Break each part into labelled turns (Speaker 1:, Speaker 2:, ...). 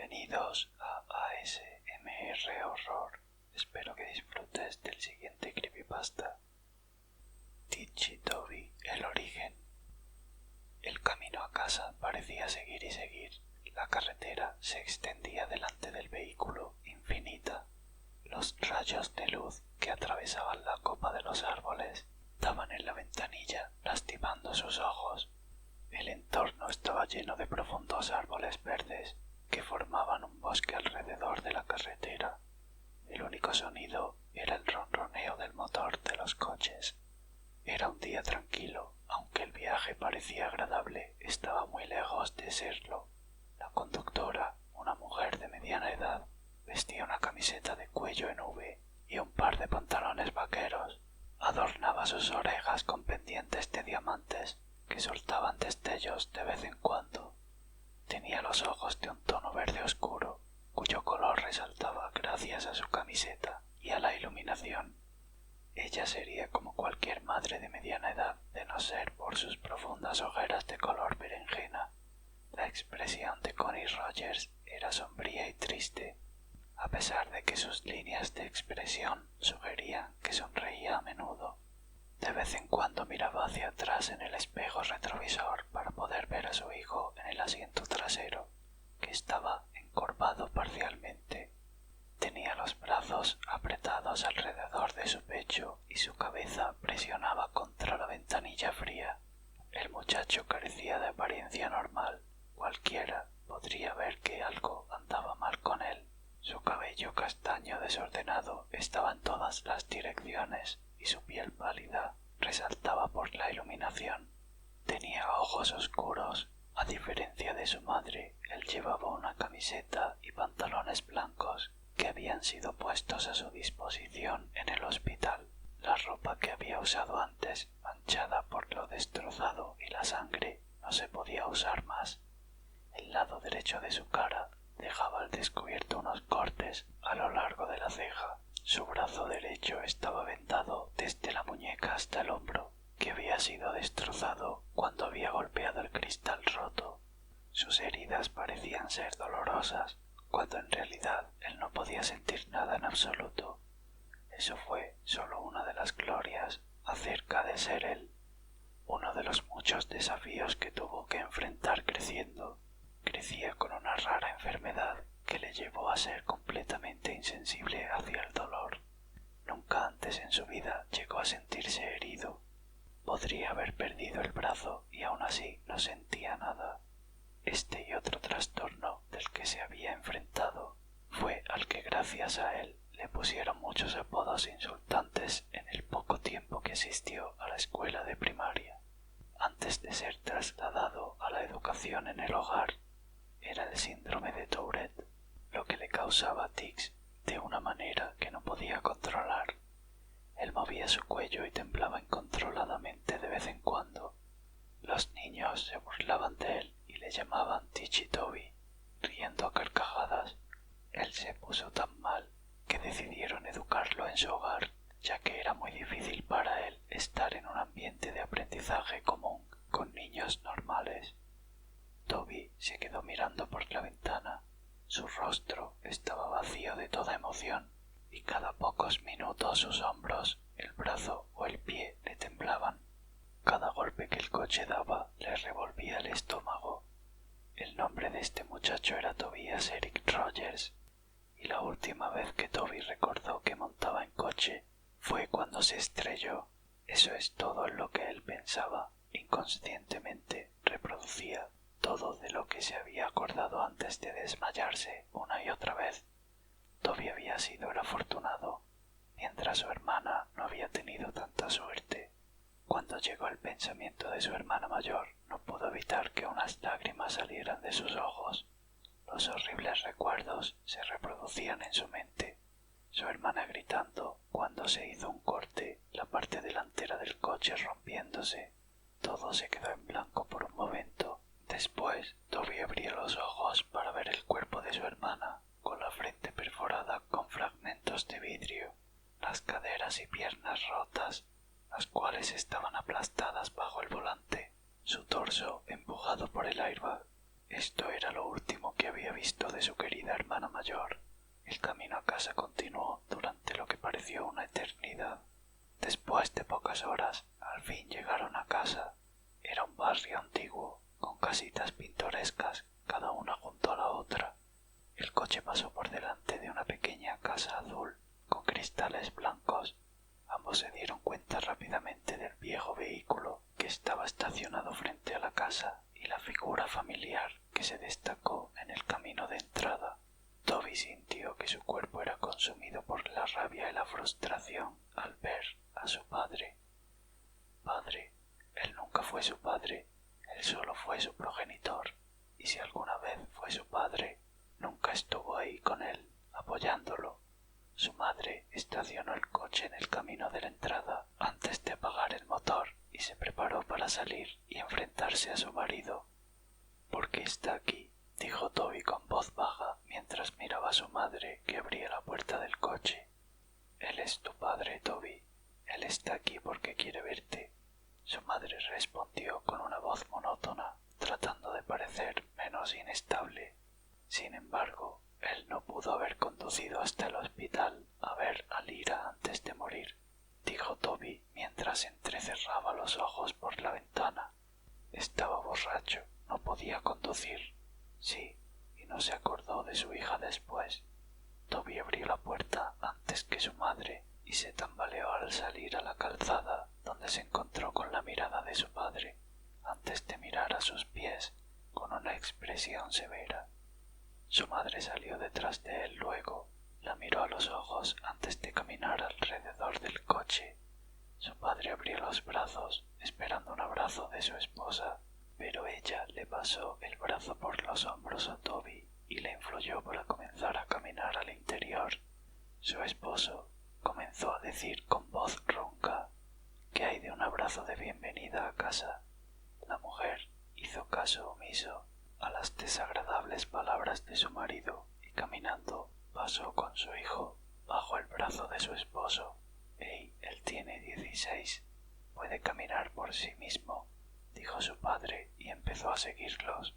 Speaker 1: Bienvenidos a ASMR Horror. Espero que disfrutes del siguiente creepypasta. Toby, el origen. El camino a casa parecía seguir y seguir. La carretera se extendía delante del vehículo infinita. Los rayos de luz que atravesaban la copa de los árboles daban en la ventanilla, lastimando sus ojos. El entorno estaba lleno de profundos árboles verdes que formaban un bosque alrededor de la carretera. El único sonido era el ronroneo del motor de los coches. Era un día tranquilo, aunque el viaje parecía agradable, estaba muy lejos de serlo. La conductora, una mujer de mediana edad, vestía una camiseta de cuello en V y un par de pantalones vaqueros. Adornaba sus orejas con pendientes de diamantes que soltaban destellos de vez en cuando. Tenía los ojos de un tono verde oscuro, cuyo color resaltaba gracias a su camiseta y a la iluminación. Ella sería como cualquier madre de mediana edad, de no ser por sus profundas ojeras de color berenjena. La expresión de Connie Rogers era sombría y triste, a pesar de que sus líneas de expresión sugerían que sonreía a menudo. De vez en cuando miraba hacia atrás en el espejo retrovisor para poder ver a su hijo en el asiento trasero, que estaba encorvado parcialmente. Tenía los brazos apretados alrededor de su pecho y su cabeza presionaba contra la ventanilla fría. El muchacho carecía de apariencia normal. Cualquiera podría ver que algo andaba mal con él. Su cabello castaño desordenado estaba en todas las direcciones y su piel pálida resaltaba por la iluminación. Tenía ojos oscuros. A diferencia de su madre, él llevaba una camiseta y pantalones blancos que habían sido puestos a su disposición en el hospital. La ropa que había usado antes, manchada por lo destrozado y la sangre, no se podía usar más. El lado derecho de su cara dejaba al descubierto unos cortes a lo largo de la ceja. Su brazo derecho estaba vendado desde la muñeca hasta el hombro, que había sido destrozado cuando había golpeado el cristal roto. Sus heridas parecían ser dolorosas, cuando en realidad él no podía sentir nada en absoluto. Eso fue solo una de las glorias acerca de ser él, uno de los muchos desafíos que tuvo que enfrentar creciendo. Crecía con una rara enfermedad que le llevó a ser completamente insensible hacia el dolor. Nunca antes en su vida llegó a sentirse herido. Podría haber perdido el brazo y aún así no sentía nada. Este y otro trastorno del que se había enfrentado fue al que gracias a él le pusieron muchos apodos insultantes en el poco tiempo que asistió a la escuela de primaria. Antes de ser trasladado a la educación en el hogar, era el síndrome de Tourette, lo que le causaba tics de una manera que no podía controlar. Él movía su cuello y temblaba incontroladamente de vez en cuando. Los niños se burlaban de él y le llamaban Toby, riendo a carcajadas. Él se puso tan mal que decidieron educarlo en su hogar, ya que era muy difícil para él estar en un ambiente de aprendizaje común con niños normales. Toby se quedó mirando por la ventana. Su rostro estaba vacío de toda emoción y cada pocos minutos sus hombros, el brazo o el pie le temblaban. Cada golpe que el coche daba le revolvía el estómago. El nombre de este muchacho era Tobias Eric Rogers, y la última vez que Toby recordó que montaba en coche fue cuando se estrelló. Eso es todo en lo que él pensaba. Inconscientemente reproducía todo de lo que se había acordado antes de desmayarse una y otra vez. Toby había sido el afortunado, mientras su hermana no había tenido tanta suerte. Cuando llegó el pensamiento de su hermana mayor, no pudo evitar que unas lágrimas salieran de sus ojos. Los horribles recuerdos se reproducían en su mente. Su hermana gritando cuando se hizo un corte, la parte delantera del coche rompiéndose. Todo se quedó en blanco por un momento. Después, Toby abrió los ojos para ver el cuerpo de su hermana, con la frente perforada con fragmentos de vidrio, las caderas y piernas rotas, las cuales estaban aplastadas bajo el volante, su torso empujado por el airbag. Esto era lo último que había visto de su querida hermana mayor. El camino a casa continuó durante lo que pareció una eternidad. Después de pocas horas, al fin llegaron a casa. Era un barrio antiguo, con casitas pintorescas, cada una junto a la otra. El coche pasó por delante de una pequeña casa azul, con cristales blancos. Ambos se dieron cuenta rápidamente del viejo vehículo que estaba estacionado frente a la casa y la figura familiar que se destacó en el camino de entrada. Toby sintió que su cuerpo era consumido por la rabia y la frustración al ver a su padre. Padre, él nunca fue su padre, él solo fue su progenitor, y si alguna vez fue su padre, nunca estuvo ahí con él, apoyándolo. Su madre estacionó el coche en el camino de la entrada antes de apagar el motor y se preparó para salir y enfrentarse a su marido. ¿Por qué está aquí?, dijo Toby con voz baja mientras miraba a su madre que abría la puerta del coche. Él es tu padre, Toby. Él está aquí porque quiere verte. Su madre respondió con una voz monótona, tratando de parecer menos inestable. Sin embargo, él no pudo haber conducido hasta el hospital a ver a Lyra antes de morir, dijo Toby mientras entrecerraba los ojos por la ventana. Estaba borracho, no podía conducir. Sí, y no se acordó de su hija después. Toby abrió la puerta antes que su madre y se tambaleó al salir a la calzada, donde se encontró con la mirada de su padre, antes de mirar a sus pies con una expresión severa. Su madre salió detrás de él luego, la miró a los ojos antes de caminar alrededor del coche. Su padre abrió los brazos, esperando un abrazo de su esposa, pero ella le pasó el brazo por los hombros a Toby y le influyó para comenzar a caminar al interior. Su esposo comenzó a decir con voz ronca: «¿Qué hay de un abrazo de bienvenida a casa?». La mujer hizo caso omiso a las desagradables palabras de su marido y caminando pasó con su hijo bajo el brazo de su esposo. «Hey, él tiene 16, puede caminar por sí mismo», dijo su padre y empezó a seguirlos.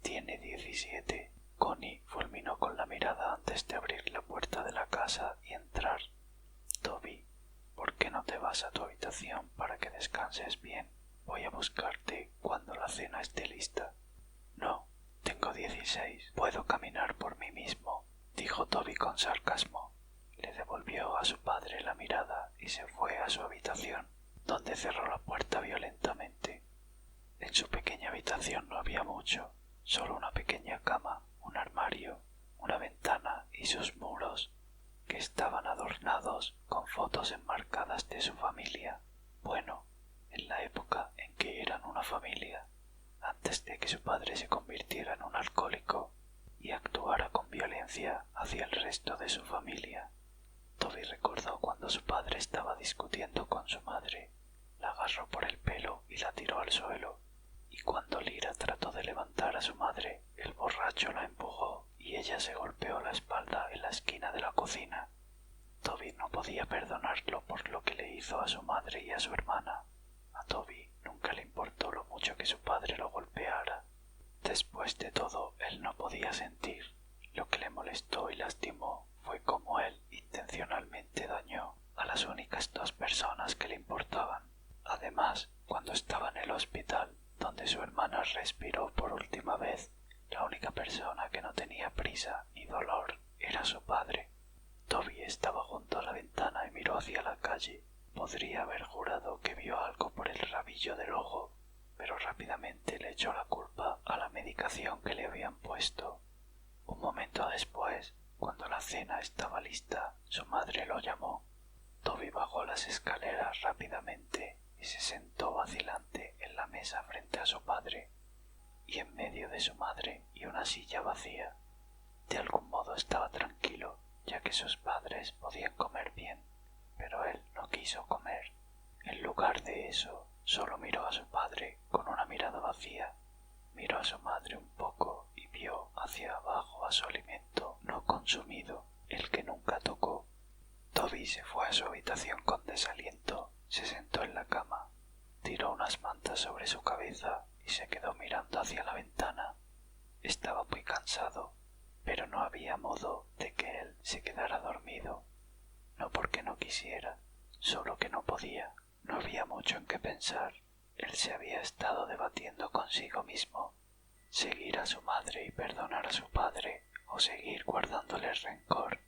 Speaker 1: «Tiene 17», Connie fulminó con la mirada antes de abrir la puerta de la casa y entrar. «Toby, ¿por qué no te vas a tu habitación para que descanses bien? Voy a buscarte cuando la cena esté lista». «No, tengo 16, puedo caminar por mí mismo», dijo Toby con sarcasmo. Le devolvió a su padre la mirada y se fue a su habitación, donde cerró la puerta violentamente. En su pequeña habitación no había mucho, solo una pequeña cama, un armario, una ventana y sus muros, que estaban adornados con fotos enmarcadas de su familia. Bueno, en la época en que eran una familia, antes de que su padre se convirtiera en un alcohólico y actuara con violencia hacia el resto de su familia. Toby recordó cuando su padre estaba discutiendo con su madre. La agarró por el pelo y la tiró al suelo, y cuando Lyra trató de levantar a su madre, el borracho la empujó y ella se golpeó la espalda en la esquina de la cocina. Toby no podía perdonarlo por lo que le hizo a su madre y a su hermana. A Toby nunca le importó lo mucho que su padre lo golpeara. Después de todo, él no podía sentir. Lo que le molestó y lastimó fue cómo él intencionalmente dañó a las únicas dos personas que le importaban. Además, cuando estaba en el hospital, donde su hermana respiró por última vez, la única persona que no tenía prisa ni dolor era su padre. Toby estaba junto a la ventana y miró hacia la calle. Podría haber jurado que vio algo por el rabillo del ojo, pero rápidamente le echó la culpa a la medicación que le habían puesto. Un momento después, cuando la cena estaba lista, su madre lo llamó. Toby bajó las escaleras rápidamente y se sentó vacilante en la mesa frente a su padre, y en medio de su madre y una silla vacía. De algún modo estaba tranquilo, ya que sus padres podían comer bien, pero él no quiso comer. En lugar de eso, solo miró a su padre con una mirada vacía. Miró a su madre un poco y vio hacia abajo a su alimento no consumido, el que nunca tocó. Toby se fue a su habitación con desaliento, se sentó en la cama, tiró unas mantas sobre su cabeza y se quedó mirando hacia la ventana. Estaba muy cansado, pero no había modo de que él se quedara dormido. No porque no quisiera, solo que no podía. No había mucho en qué pensar. Él se había estado debatiendo consigo mismo. Seguir a su madre y perdonar a su padre, o seguir guardándole rencor.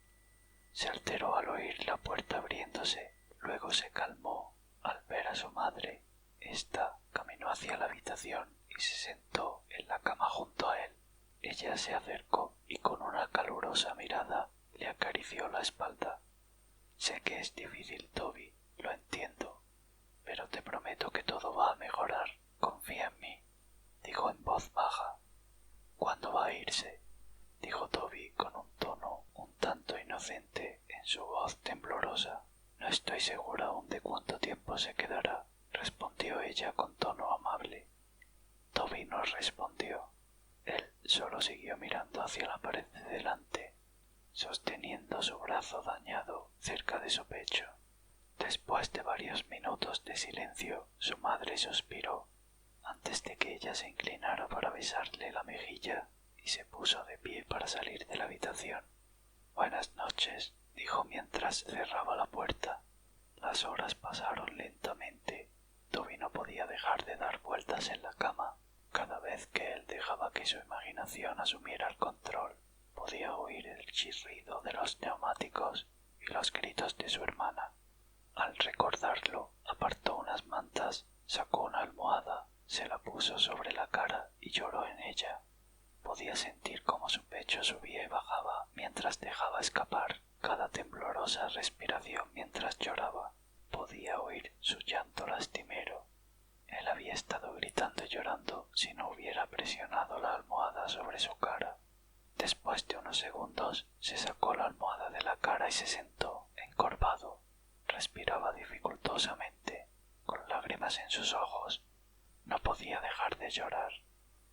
Speaker 1: Se alteró al oír la puerta abriéndose, luego se calmó al ver a su madre. Esta caminó hacia la habitación y se sentó en la cama junto a él. Ella se acercó y con una calurosa mirada le acarició la espalda. Sé que es difícil, Toby, lo entiendo, pero te prometo que todo va a mejorar. Confía en mí, dijo en voz baja. ¿Cuándo va a irse?, dijo Toby con un tono un tanto inocente en su voz temblorosa. No estoy segura aún de cuánto tiempo se quedará, respondió ella con tono amable. Toby no respondió. Él solo siguió mirando hacia la pared de delante, sosteniendo su brazo dañado cerca de su pecho. Después de varios minutos de silencio, su madre suspiró, antes de que ella se inclinara para besarle la mejilla, y se puso de pie para salir de la habitación. Buenas noches, dijo mientras cerraba la puerta. Las horas pasaron lentamente. Toby no podía dejar de dar vueltas en la cama. Cada vez que él dejaba que su imaginación asumiera el control, podía oír el chirrido de los neumáticos y los gritos de su hermana. Al recordarlo, apartó unas mantas, sacó una almohada, se la puso sobre la cara y lloró en ella. Podía sentir cómo su pecho subía y bajaba mientras dejaba escapar cada temblorosa respiración mientras lloraba. Podía oír su llanto lastimero. Él había estado gritando y llorando si no hubiera presionado la almohada sobre su cara. Después de unos segundos se sacó la almohada de la cara y se sentó, encorvado. Respiraba dificultosamente, con lágrimas en sus ojos. No podía dejar de llorar,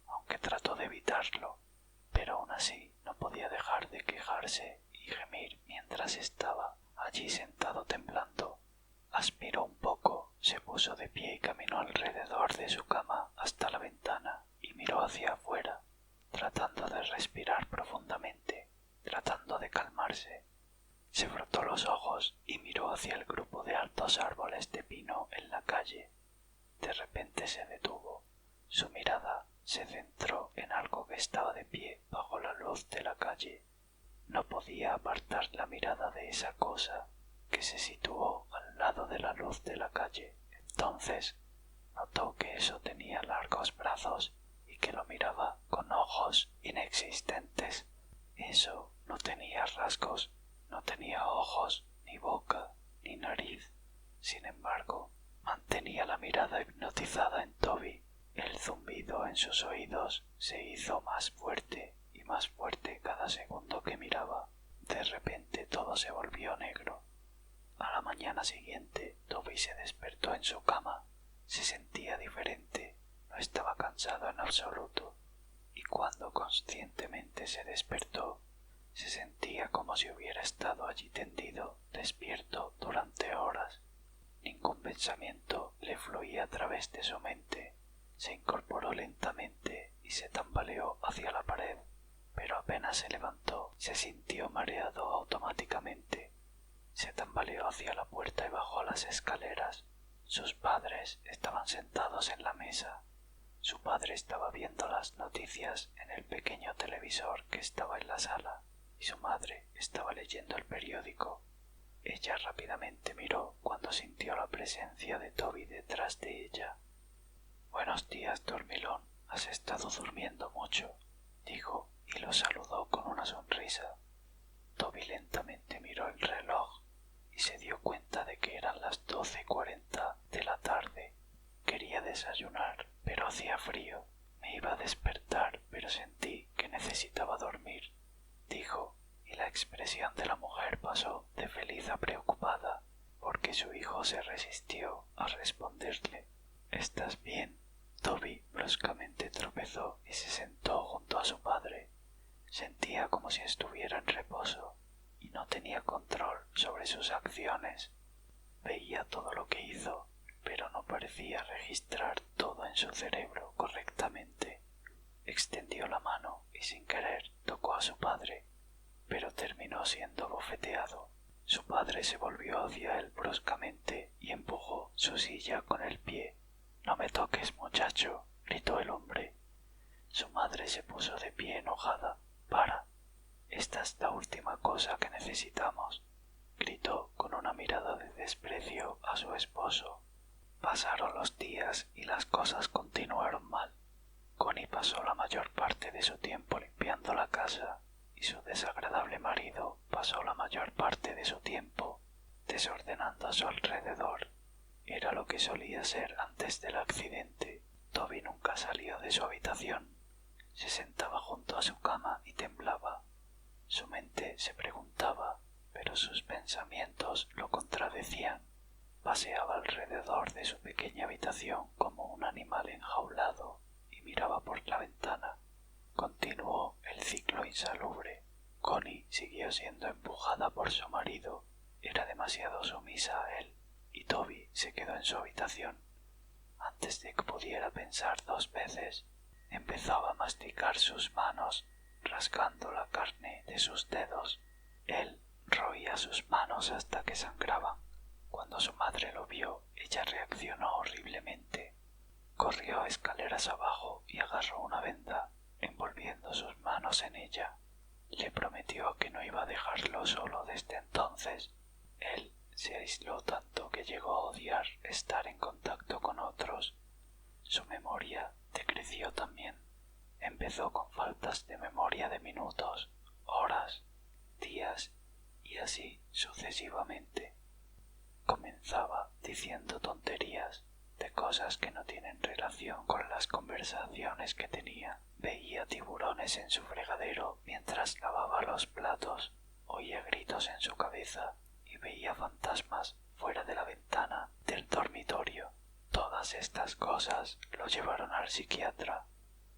Speaker 1: aunque trató de evitarlo, pero aún así no podía dejar de quejarse y gemir mientras estaba allí sentado temblando. Aspiró un poco, se puso de pie y caminó alrededor de su cama hasta la ventana y miró hacia afuera, tratando de respirar profundamente, tratando de calmarse. Se frotó los ojos y miró hacia el grupo de altos árboles de pino en la calle. De repente se detuvo. Su mirada se centró en algo que estaba de pie bajo la luz de la calle. No podía apartar la mirada de esa cosa que se situó al lado de la luz de la calle. Entonces notó que eso tenía largos brazos y que lo miraba con ojos inexistentes. Eso no tenía rasgos, no tenía ojos, ni boca, ni nariz. Sin embargo, mantenía la mirada hipnotizada en Toby. El zumbido en sus oídos se hizo más fuerte y más fuerte cada segundo que miraba. De repente todo se volvió negro. A la mañana siguiente, Toby se despertó en su cama. Se sentía diferente, no estaba cansado en absoluto, y cuando conscientemente se despertó, se sentía como si hubiera estado allí tendido, despierto durante horas. Ningún pensamiento le fluía a través de su mente. Se incorporó lentamente y se tambaleó hacia la pared, pero apenas se levantó, se sintió mareado automáticamente. Se tambaleó hacia la puerta y bajó las escaleras. Sus padres estaban sentados en la mesa. Su padre estaba viendo las noticias en el pequeño televisor que estaba en la sala, y su madre estaba leyendo el periódico. Ella rápidamente miró cuando sintió la presencia de Toby detrás de ella. «Buenos días, dormilón. ¿Has estado durmiendo mucho?», dijo, y lo saludó con una sonrisa. Toby lentamente miró el reloj y se dio cuenta de que eran las 12:40 de la tarde. Quería desayunar, pero hacía frío. «Me iba a despertar, pero sentí que necesitaba dormir», dijo, y la expresión de la mujer pasó de feliz a preocupada, porque su hijo se resistió a responderle. «¿Estás bien?». Toby bruscamente tropezó y se sentó junto a su padre. Sentía como si estuviera en reposo y no tenía control sobre sus acciones. Veía todo lo que hizo, pero no parecía registrar todo en su cerebro correctamente. Extendió la mano y sin querer tocó a su padre, pero terminó siendo bofeteado. Su padre se volvió hacia él bruscamente y empujó su silla con el pie. «No me toques, muchacho», gritó el hombre. Su madre se puso de pie enojada. «Para. Esta es la última cosa que necesitamos», gritó con una mirada de desprecio a su esposo. Pasaron los días y las cosas continuaron mal. Connie pasó la mayor parte de su tiempo limpiando la casa y su desagradable marido pasó la mayor parte de su tiempo desordenando a su alrededor. Era lo que solía ser antes del accidente. Toby nunca salió de su habitación. Se sentaba junto a su cama y temblaba. Su mente se preguntaba, pero sus pensamientos lo contradecían. Paseaba alrededor de su pequeña habitación como un animal enjaulado y miraba por la ventana. Continuó el ciclo insalubre. Connie siguió siendo empujada por su marido. Era demasiado sumisa a él, y Toby se quedó en su habitación. Antes de que pudiera pensar dos veces, empezaba a masticar sus manos, rasgando la carne de sus dedos. Él roía sus manos hasta que sangraban. Cuando su madre lo vio, ella reaccionó horriblemente. Corrió escaleras abajo y agarró una venda, envolviendo sus manos en ella. Le prometió que no iba a dejarlo solo desde entonces. Él se aisló tanto que llegó a odiar estar en contacto con otros. Su memoria decreció también. Empezó con faltas de memoria de minutos, horas, días y así sucesivamente. Comenzaba diciendo tonterías de cosas que no tienen relación con las conversaciones que tenía. Veía tiburones en su fregadero mientras lavaba los platos, oía gritos en su cabeza y veía fantasmas fuera de la ventana del dormitorio. Todas estas cosas lo llevaron al psiquiatra.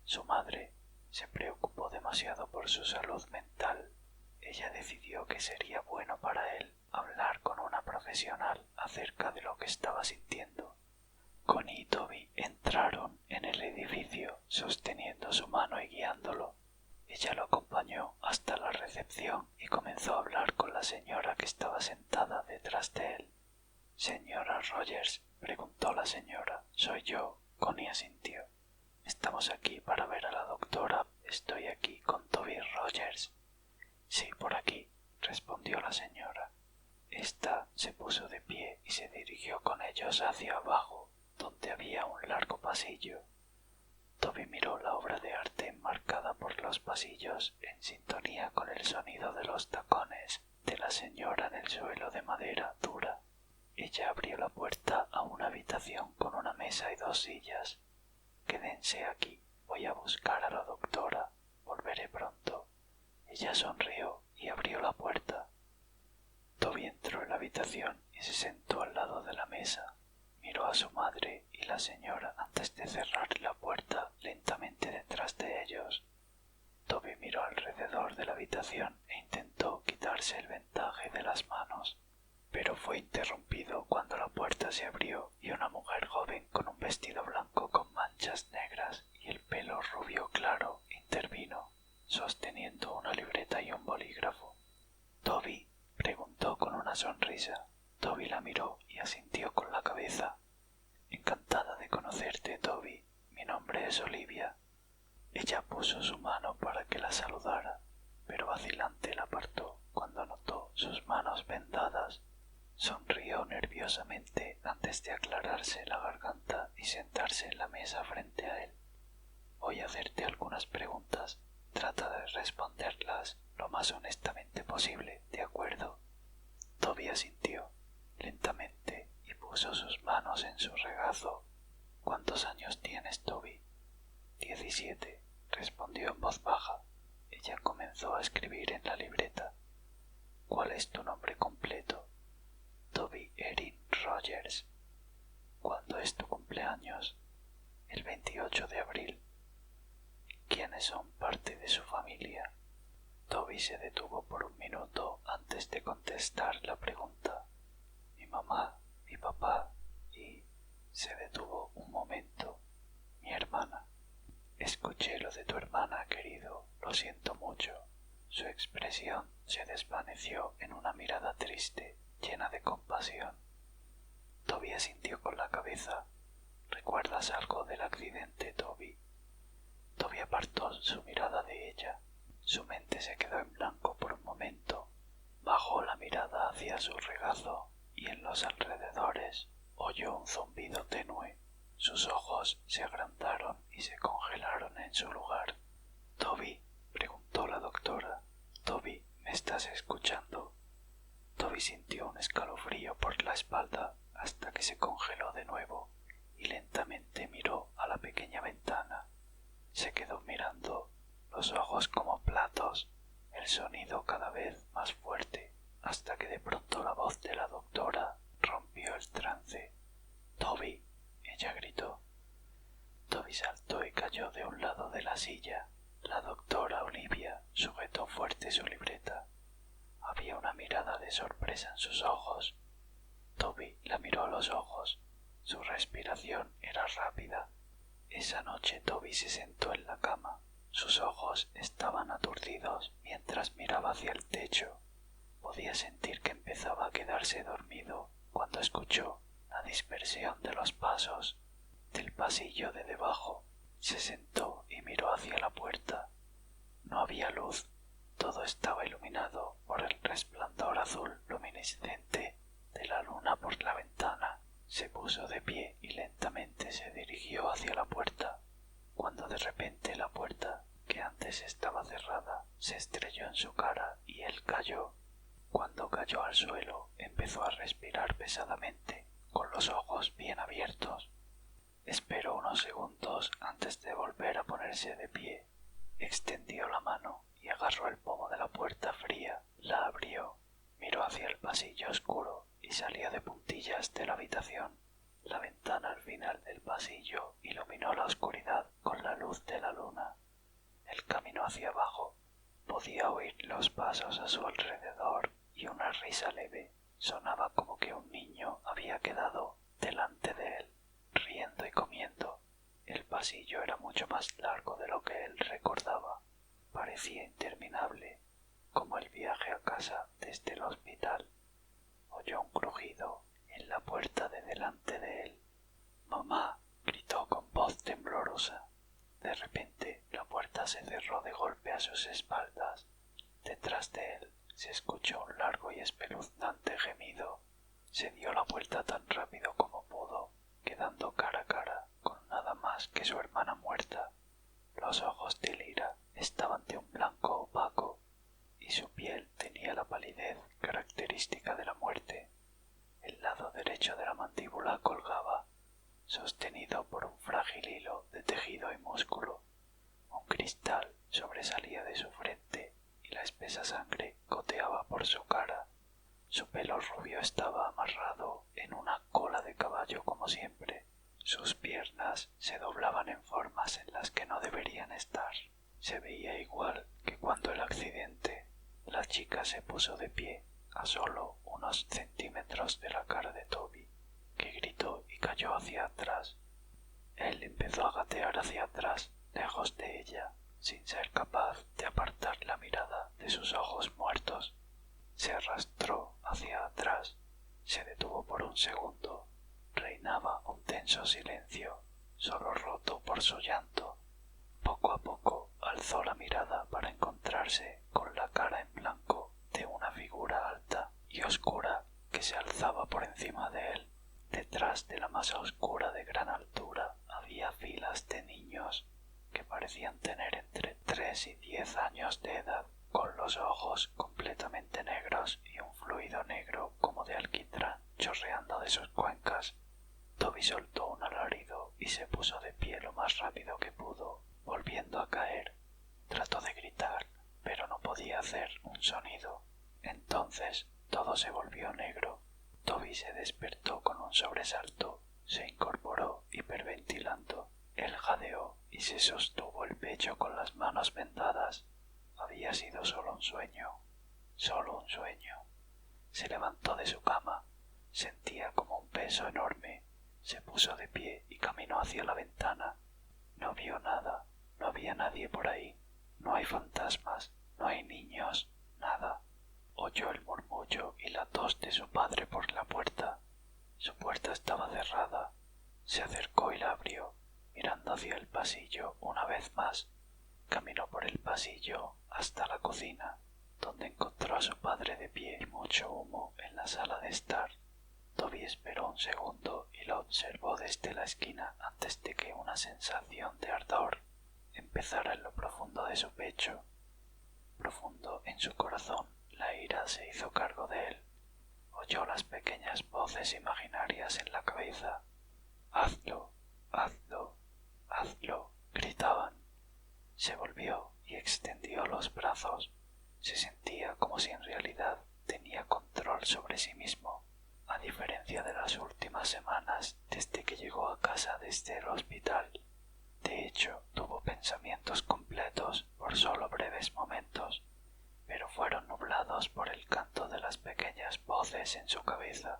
Speaker 1: Su madre se preocupó demasiado por su salud mental. Ella decidió que sería bueno para él hablar con una profesional acerca de lo que estaba sintiendo. Connie y Toby entraron en el edificio sosteniendo su mano y guiándolo. Ella lo acompañó hasta la recepción y comenzó a hablar con la señora que estaba sentada detrás de él. «¿Señora Rogers?», preguntó la señora. «Soy yo», Connie asintió. «Estamos aquí para ver a la doctora. Estoy aquí con Toby Rogers». «Sí, por aquí», respondió la señora. Esta se puso de pie y se dirigió con ellos hacia abajo, donde había un largo pasillo. Toby miró la obra de arte enmarcada por los pasillos en sintonía con el sonido de los tacones de la señora en el suelo de madera dura. Ella abrió la puerta a una habitación con una mesa y dos sillas. «Quédense aquí, voy a buscar a la doctora. Volveré pronto». Ella sonrió y abrió la puerta. Toby entró en la habitación y se sentó al lado de la mesa. Miró a su madre y la señora antes de cerrar la puerta lentamente detrás de ellos. Toby miró alrededor de la habitación e intentó quitarse el vendaje de las manos, pero fue interrumpido cuando la puerta se abrió y una mujer joven con un vestido blanco con manchas negras y el pelo rubio claro intervino, sosteniendo una libreta y un bolígrafo. «¿Toby?», preguntó con una sonrisa. Toby la miró y asintió con la cabeza. «Encantada de conocerte, Toby. Mi nombre es Olivia». Ella puso su mano para que la saludara, pero vacilante la apartó cuando notó sus manos vendadas. Sonrió nerviosamente antes de aclararse la garganta y sentarse en la mesa frente a él. «Voy a hacerte algunas preguntas. Trata de responderlas lo más honestamente posible, ¿de acuerdo?». Toby asintió lentamente y puso sus manos en su regazo. «¿Cuántos años tienes, Toby?». «17», respondió en voz baja. Ella comenzó a escribir en la libreta. «¿Cuál es tu nombre completo?». «Toby Erin Rogers». «¿Cuándo es tu cumpleaños?». «El 28 de abril». «¿Quiénes son parte de su familia?». Toby se detuvo por un minuto antes de contestar la pregunta. «Mi mamá, mi papá y...». Se detuvo un momento. «Mi hermana». «Escuché lo de tu lo siento mucho. Su expresión se desvaneció en una mirada triste, llena de compasión. Toby asintió con la cabeza. ¿Recuerdas algo del accidente, Toby? Toby apartó su mirada de ella. Su mente se quedó en blanco por un momento. Bajó la mirada hacia su regazo y en los alrededores oyó un zumbido tenue. Sus ojos se agrandaron y se congelaron en su lugar. «Toby», preguntó la doctora. «Toby, ¿me estás escuchando?» Toby sintió un escalofrío por la espalda hasta que se congeló de nuevo y lentamente miró a la pequeña ventana. Se quedó mirando, los ojos como platos, el sonido cada vez más fuerte, hasta que de pronto la voz de la doctora rompió el trance. «Toby», ella gritó. Toby saltó y cayó de un lado de la silla. La doctora Olivia sujetó fuerte su libreta. Había una mirada de sorpresa en sus ojos. Toby la miró a los ojos. Su respiración era rápida. Esa noche Toby se sentó en la cama. Sus ojos estaban aturdidos mientras miraba hacia el techo. Podía sentir que empezaba a quedarse dormido cuando escuchó la dispersión de los pasos del pasillo de debajo. Se sentó y miró hacia la puerta. No había luz. Todo estaba iluminado por el resplandor azul luminiscente de la luna por la ventana. Se puso de pie y lentamente se dirigió hacia la puerta, cuando de repente la puerta, que antes estaba cerrada, se estrelló en su cara y él cayó. Cuando cayó al suelo, empezó a respirar pesadamente, con los ojos bien abiertos. Esperó unos segundos antes de volver a ponerse de pie. Extendió la mano y agarró el pomo de la puerta fría. La abrió, miró hacia el pasillo oscuro y salió de puntillas de la habitación. La ventana al final del pasillo iluminó la oscuridad con la luz de la luna. Él caminó hacia abajo. Podía oír los pasos a su alrededor y una risa leve. Sonaba como que un niño había quedado delante de él, riendo y comiendo. El pasillo era mucho más largo de lo que él recordaba. Parecía interminable, como el viaje a casa desde el hospital. Oyó un crujido en la puerta de delante de él. «¡Mamá!», gritó con voz temblorosa. De repente la puerta se cerró de golpe a sus espaldas. Detrás de él se escuchó un largo y espeluznante gemido. Se dio la vuelta tan rápido como pudo, quedando cara a cara con nada más que su hermana muerta. Los ojos de Lyra estaban de un blanco opaco y su piel tenía la palidez característica de la muerte. El lado derecho de la mandíbula colgaba, sostenido por un frágil hilo de tejido y músculo. Un cristal sobresalía de su frente y la espesa sangre goteaba por su cara. Su pelo rubio estaba amarrado en una cola de caballo como siempre. Sus piernas se doblaban en formas en las que no deberían estar. Se veía igual que cuando el accidente. La chica se puso de pie a solo unos centímetros de la cara de Toby, que gritó y cayó hacia atrás. Él empezó a gatear hacia atrás, lejos de ella, sin ser capaz de apartar la mirada de sus ojos muertos. Se arrastró hacia atrás, se detuvo por un segundo. Reinaba un tenso silencio, solo roto por su llanto. Poco a poco alzó la mirada para encontrarse con la cara en blanco de una figura alta y oscura que se alzaba por encima de él. Detrás de la masa oscura de gran altura había filas de niños que parecían tener entre 3 y 10 años de edad, con los ojos completamente negros y un fluido negro como de alquitrán chorreando de sus cuencas. Toby soltó un alarido y se puso de pie lo más rápido que pudo, volviendo a caer. Trató de gritar, pero no podía hacer un sonido. Entonces todo se volvió negro. Toby se despertó con un sobresalto, se incorporó hiperventilando. Él jadeó y se sostuvo el pecho con las manos vendadas. Había sido solo un sueño, solo un sueño. Se levantó de su cama, sentía como un peso enorme. Se puso de pie y caminó hacia la ventana. No vio nada, no había nadie por ahí. no hay fantasmas, no hay niños, nada. Oyó el murmullo y la tos de su padre por la puerta. Su puerta estaba cerrada. Se acercó y la abrió, mirando hacia el pasillo una vez más. Caminó por el pasillo hasta la cocina, donde encontró a su padre de pie y mucho humo en la sala de estar. Toby esperó un segundo y lo observó desde la esquina antes de que una sensación de ardor empezara en lo profundo de su pecho. Profundo en su corazón, la ira se hizo cargo de él. Oyó las pequeñas voces imaginarias en la cabeza. «Hazlo, hazlo, hazlo», gritaban. Se volvió y extendió los brazos. Se sentía como si en realidad tenía control sobre sí mismo, a diferencia de las últimas semanas desde que llegó a casa desde el hospital. De hecho, tuvo pensamientos completos por solo breves momentos, pero fueron nublados por el canto de las pequeñas voces en su cabeza.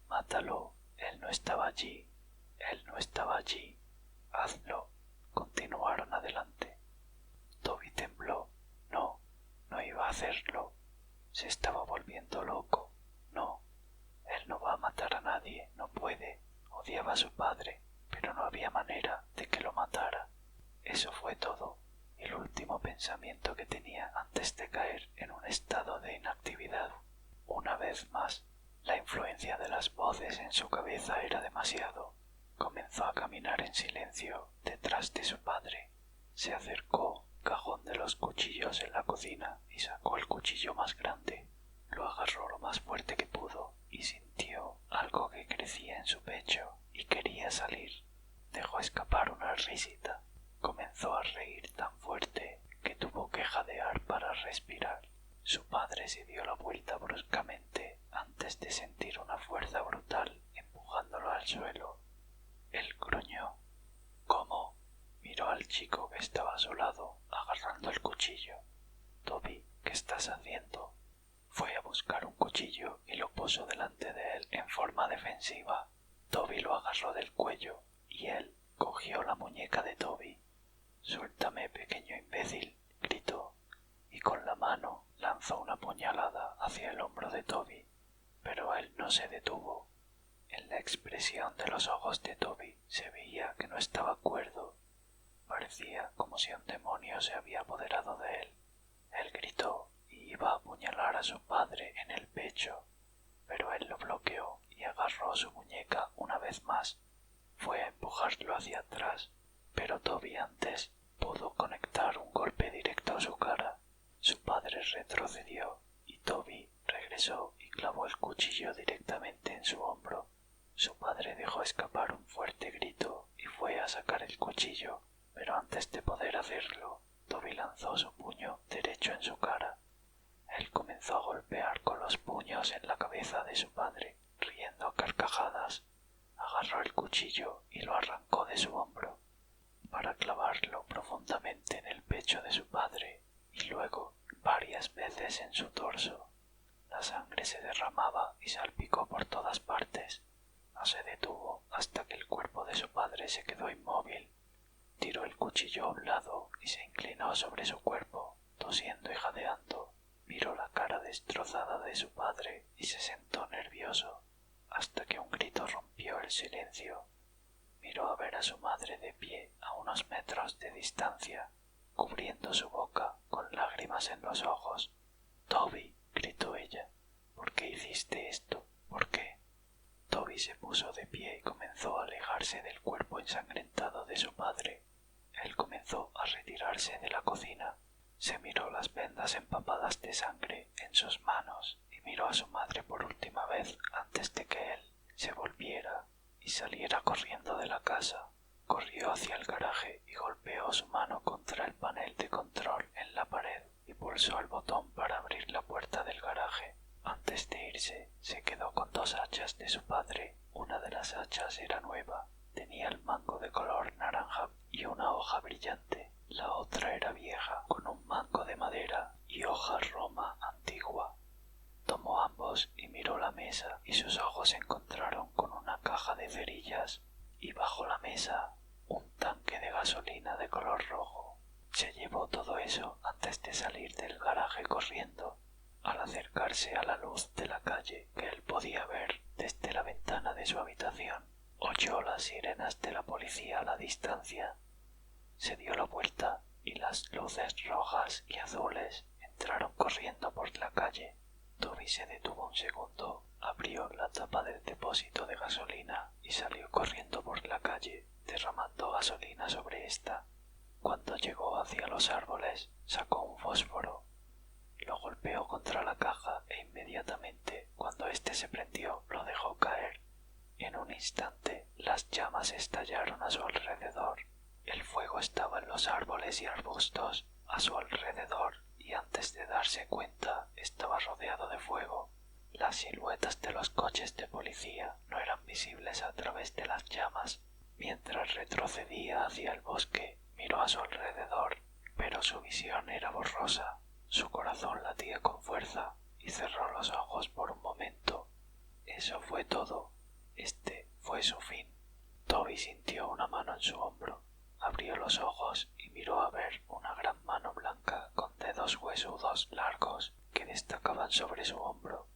Speaker 1: «Mátalo, él no estaba allí, él no estaba allí, hazlo», continuaron adelante. Toby tembló. No, no iba a hacerlo. Se estaba volviendo loco. No, él no va a matar a nadie, no puede. Odiaba a su padre, pero no había manera de que lo matara. Eso fue todo, el último pensamiento que tenía antes de caer en un estado de inactividad. Una vez más, la influencia de las voces en su cabeza era demasiado. Comenzó a caminar en silencio detrás de su padre. Se acercó al cajón de los cuchillos en la cocina y sacó el cuchillo más grande. Lo agarró lo más fuerte que pudo y sintió algo que crecía en su pecho y quería salir. Dejó escapar una risita. Comenzó a reír tan fuerte que tuvo que jadear para respirar. Su padre se dio la vuelta bruscamente antes de sentir una fuerza brutal empujándolo al suelo. Él gruñó. «¿Cómo?» Miró al chico que estaba a su lado, agarrando el cuchillo. «Toby, ¿qué estás haciendo?» Fue a buscar un cuchillo y lo puso delante de él en forma defensiva. Toby lo agarró del cuello y él cogió la muñeca de Toby. «Suéltame, pequeño imbécil», gritó, y con la mano lanzó una puñalada hacia el hombro de Toby, pero él no se detuvo. En la expresión de los ojos de Toby se veía que no estaba cuerdo. Parecía como si un demonio se había apoderado de él. Él gritó y iba a apuñalar a su padre en el pecho, pero él lo bloqueó y agarró su muñeca una vez más. Fue a empujarlo hacia atrás, pero Toby antes pudo conectar un golpe directo a su cara. Su padre retrocedió y Toby regresó y clavó el cuchillo directamente en su hombro. Su padre dejó escapar un fuerte grito y fue a sacar el cuchillo, pero antes de poder hacerlo, Toby lanzó su puño derecho en su cara. Él comenzó a golpear con los puños en la cabeza de su padre, riendo a carcajadas. Agarró el cuchillo y lo arrancó de su hombro, para clavarlo profundamente en el pecho de su padre y luego varias veces en su torso. La sangre se derramaba y salpicó por todas partes. No se detuvo hasta que el cuerpo de su padre se quedó inmóvil. Tiró el cuchillo a un lado y se inclinó sobre su cuerpo, tosiendo y jadeando. Miró la cara destrozada de su padre y se sentó nervioso, hasta que un grito rompió el silencio. Miró a ver a su madre de pie a unos metros de distancia, cubriendo su boca con lágrimas en los ojos. «Toby», gritó ella, «¿por qué hiciste esto? ¿Por qué?» Toby se puso de pie y comenzó a alejarse del cuerpo ensangrentado de su padre. Él comenzó a retirarse de la cocina. Se miró las vendas empapadas de sangre en sus manos y miró a su madre por última vez antes de que él se volviera y saliera corriendo de la casa. Corrió hacia el garaje y golpeó su mano contra el panel de control en la pared y pulsó el botón para abrir la puerta del garaje. Antes de irse, se quedó con dos hachas de su padre. Una de las hachas era nueva, tenía el mango de color naranja y una hoja brillante. La otra era vieja, con un mango de madera y hoja roma antigua. Tomó ambos y miró la mesa y sus ojos se encontraron con una caja de cerillas y bajo la mesa un tanque de gasolina de color rojo. Se llevó todo eso salir del garaje corriendo. Al acercarse a la luz de la calle que él podía ver desde la ventana de su habitación, oyó las sirenas de la policía a la distancia. Se dio la vuelta y las luces rojas y azules entraron corriendo por la calle. Toby se detuvo un segundo, abrió la tapa del depósito de gasolina y salió corriendo por la calle, derramando gasolina sobre esta. Cuando llegó hacia los árboles, sacó un fósforo. Lo golpeó contra la caja e inmediatamente, cuando éste se prendió, lo dejó caer. En un instante, las llamas estallaron a su alrededor. El fuego estaba en los árboles y arbustos a su alrededor y antes de darse cuenta estaba rodeado de fuego. Las siluetas de los coches de policía no eran visibles a través de las llamas. Mientras retrocedía hacia el bosque, miró a su alrededor, pero su visión era borrosa. Su corazón latía con fuerza y cerró los ojos por un momento. Eso fue todo. Este fue su fin. Toby sintió una mano en su hombro. Abrió los ojos y miró a ver una gran mano blanca con dedos huesudos largos que destacaban sobre su hombro.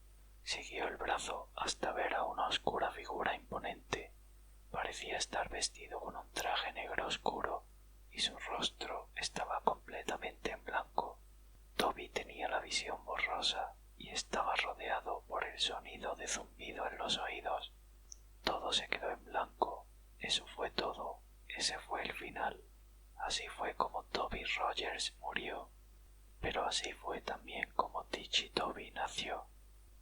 Speaker 1: Siguió el brazo hasta ver a una oscura figura imponente. Parecía estar vestido con un traje negro oscuro y su rostro estaba completamente en blanco. Toby tenía la visión borrosa y estaba rodeado por el sonido de zumbido en los oídos. Todo se quedó en blanco. Eso fue todo. Ese fue el final. Así fue como Toby Rogers murió. Pero así fue también como Tichy Toby nació.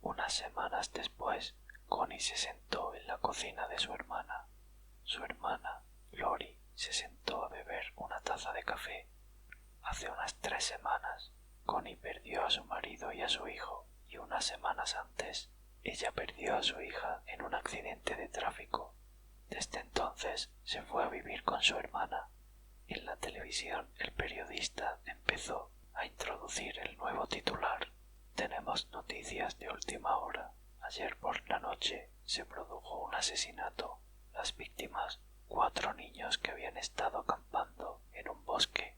Speaker 1: Unas semanas después, Connie se sentó en la cocina de su hermana. Su hermana, Lori, se sentó a beber una taza de café. Hace unas 3 semanas, Connie perdió a su marido y a su hijo, y unas semanas antes, ella perdió a su hija en un accidente de tráfico. Desde entonces se fue a vivir con su hermana. En la televisión el periodista empezó a introducir el nuevo titular. Tenemos noticias de última hora. Ayer por la noche se produjo un asesinato. Las víctimas, 4 niños que habían estado acampando en un bosque.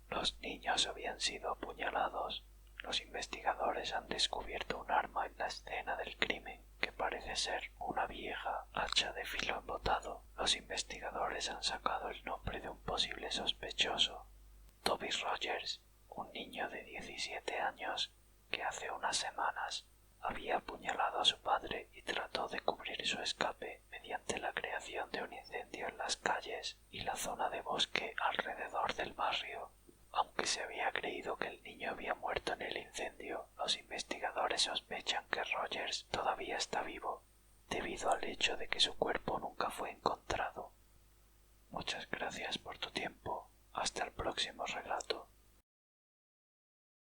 Speaker 1: Los niños habían sido apuñalados. Los investigadores han descubierto un arma en la escena del crimen que parece ser una vieja hacha de filo embotado. Los investigadores han sacado el nombre de un posible sospechoso, Toby Rogers, un niño de 17 años que hace unas semanas había apuñalado a su padre y trató de cubrir su escape mediante la creación de un incendio en las calles y la zona de bosque alrededor del barrio. Aunque se había creído que el niño había muerto en el incendio, los investigadores sospechan que Rogers todavía está vivo, debido al hecho de que su cuerpo nunca fue encontrado. Muchas gracias por tu tiempo. Hasta el próximo relato.